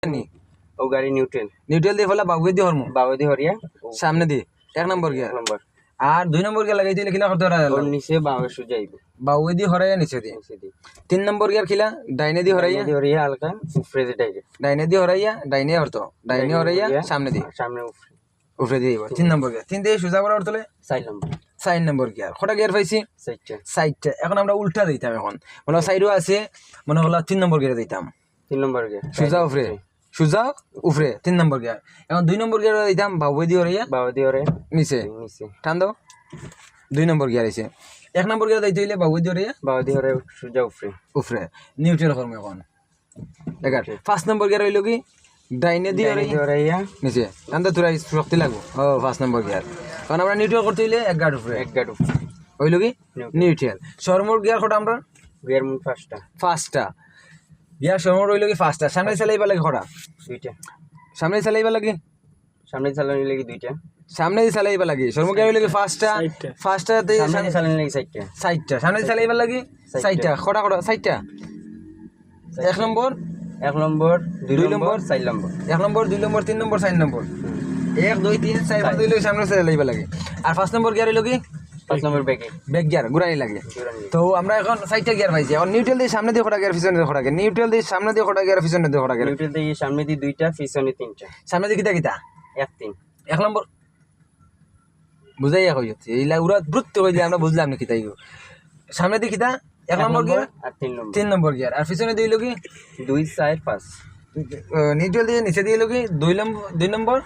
নি ও গাড়ি neutral neutral দিয়ে ফেলা বাবু দিয়ে হরমু বাবাদি হরিয়া সামনে দিয়ে 1 নম্বর গিয়ার নম্বর আর 2 নম্বর গিয়ার লাগাই দিলে খিলা করতে ওর পারা নিচে বাবা সুজাইব বাবু দিয়ে হরাইয়া নিচে দিয়ে নিচে দি 3 নম্বর গিয়ার খিলা ডাইনে দিয়ে হরাইয়া বাবাদি হরিয়া হালকা উপরে দিটাইবে ডাইনে দিয়ে হরাইয়া ডাইনে হরতো ডাইনে হরাইয়া সামনে দিয়ে সামনে উপরে দিয়ে 3 নম্বর গিয়ার 3 দিয়ে সোজা করে হরতলে 4 নম্বর 4 নম্বর গিয়ার কটা গিয়ার পাইছি সাইডটা সাইডটা এখন আমরা উল্টা দিতাম এখন মনে সাইডও আছে মনে হলো 3 নম্বর গিয়ারে দিতাম 3 নম্বর গে সোজা উপরে 3 নম্বর গিয়ার এখন 2 নম্বর গিয়ারে দিতাম বাবু দিয়ে হরাইয়া বাবাদি হরিয়া নিচে নিচে টান দাও 2 নম্বর গিয়ার আছে 1 নম্বর গিয়ার দিতে হইলে বাবু দিয়ে হরাইয়া বাবাদি হরিয়া সুজা উপরে নিউট্রাল করবো এখন দেখার 5 নম্বর গিয়ার হইলো কি ডাইনে দিয়ে হরিয়া নিচে টান দাও তোরা শক্তি লাগবো ও 5 নম্বর গিয়ার কারণ আমরা নিউট্রাল করতে হইলে এক গাড় উপরে এক গাড়ি হইলো কি নিউট্রাল সরমোর গিয়ার কটা আমরা গিয়ার মুখ ফার্স্টটা গিয়ার সরমোর হইলো কি ফার্স্টটা সামনে চালাইবা লাগে কটা দুইটা সামনে চালাইবা লাগে সামনে চালানি লাগি দুইটা সামনে দিয়ে চালাইবা লাগে সরমোর গিয়ার হইলো কি ফার্স্টটাতে সামনে চালানি লাগি সাইডটা সাইডটা সামনে দিয়ে চালাইবা লাগে সাইডটা কটা সাইডটা 1 নম্বর 1 নম্বর 2 নম্বর 4 নম্বর 1 নম্বর 2 নম্বর 3 নম্বর 4 নম্বর 1 2 3 4 5 হইলো সামনে চালাইবা লাগে আর 5 নম্বর গিয়ার হইলো কি 5 নম্বর ব্যাক গিয়ার ঘুরানি লাগে তো আমরা এখন 4টা গিয়ার পাইছি এখন নিউট্রাল দিয়ে সামনে দিয়ে কটা গিয়ার পিছনে দিয়ে কটা গিয়ার নিউট্রাল দিয়ে সামনে দিয়ে কটা গিয়ার পিছনে দিয়ে কটা গিয়ার নিউট্রাল দিয়ে সামনে দিয়ে দুইটা পিছনে তিনটা সামনে দিয়ে কিতা 1 3 1 নম্বর বুঝাইয়া কই যাচ্ছে এইলা উরা দ্রুত কইলে আমরা বুঝলাম না কিতা ইগো সামনে দিয়ে কিতা 1 নম্বর গিয়ার আর 3 নম্বর 3 নম্বর গিয়ার আর পিছনে দিলো কি 2 4 5 নিউট্রাল দিয়ে নিচে দিলো কি 2 নম্বর 4 নম্বর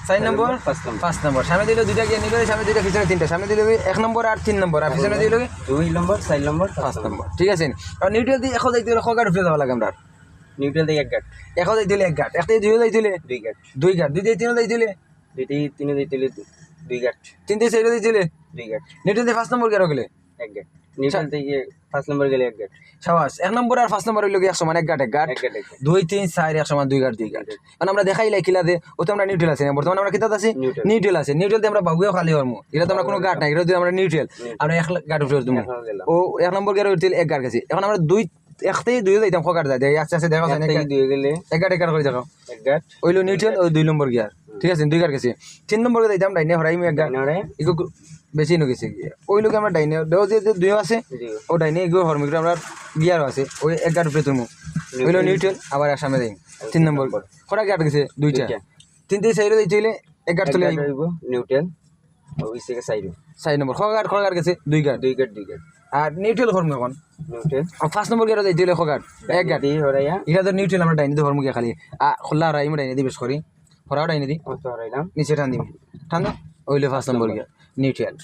4 নম্বর 5 নম্বর সামনে দিলো দুইটা গিয়ার নিউট্রাল সামনে দুইটা পিছনে তিনটা সামনে দিলো 1 নম্বর আর 3 নম্বর আর পিছনে দিলো কি 2 নম্বর 4 নম্বর 5 নম্বর ঠিক আছে আর নিউট্রাল দিয়ে এখন যাইতে হলে কগার উপরে যাওয়া লাগে আমরা নিউট্রাল দিয়ে এক গাট এখন যাইতে হলে 1 গাট এক থেকে 2 যাইতে হলে 2 গাট 2 গাট 2 থেকে 3 যাইতে হলে 2 থেকে 3 যাইতে হলে 2 গাট 3 থেকে 4 যাইতে হলে 2 গাট নিউট্রাল দিয়ে 5 নম্বর গিয়ার গেলে এক গাট নিউট্রাল থেকে 5 নম্বর গেলে এক গাট সাবাস 1 নম্বর আর 5 নম্বর হইলো কি 1 সমান 1 গাট 1 গাট 2 3 4 1 সমান 2 গাট 2 গাট মানে আমরা দেখাইলাই কিলা দে ও তো আমরা নিউট্রাল আছে না বর্তমানে আমরা কিতা আছি নিউট্রাল আছে নিউট্রাল দিয়ে আমরা বাগুয়া খালি হরমু এটা তো আমরা কোনো গাট নাই এটা দিয়ে আমরা নিউট্রাল আমরা 1 গাট উপরে দিমু ও 1 নম্বর গিয়ার হইতে 1 গাট গেছে এখন আমরা 2 1 থেকে 2 যাইতাম কগাট যায় আস্তে আস্তে দেখা যায় না 2 গেলে 1 গাট 1 গাট করে দেখো 1 গাট হইলো নিউট্রাল ও 2 নম্বর গিয়ার ঠিক আছে 2 গাট গেছে 3 নম্বর যাইতাম ডাইনে হরাইমু 1 গাট ইগো বেশি ন গেছে ওই লোক আমরা ডাইনে দেও যে 2 আছে ও ডাইনে ইগো হরমিগ্রা আমরা গিয়ার আছে ওই 1 গাট উপরে তুমু হইলো নিউট্রাল আবার সামনে দেই 3 নম্বর কটা গাট গেছে দুইটা 3 থেকে 4 যাইতে হইলে 1 গাট চলে আইবো নিউট্রাল ওই থেকে 4 নম্বর কটা গাট গেছে 2 গাট 2 গাট আর নিউট্রাল হরমু এখন নিউট্রাল আর 5 নম্বর গিয়ার যাইতে হইলে কটা গাট 1 গাট দিয়ে হরাইয়া ইহা তো নিউট্রাল আমরা ডাইনে হরমু গিয়া খালি খোলা হরাইমু ডাইনে দি বেশ করি হরাও ডাইনে দি অত হরাইলাম নিচে টান দিমু টান দাও ওইলে 5 নম্বর গিয়ার নিউট্রাল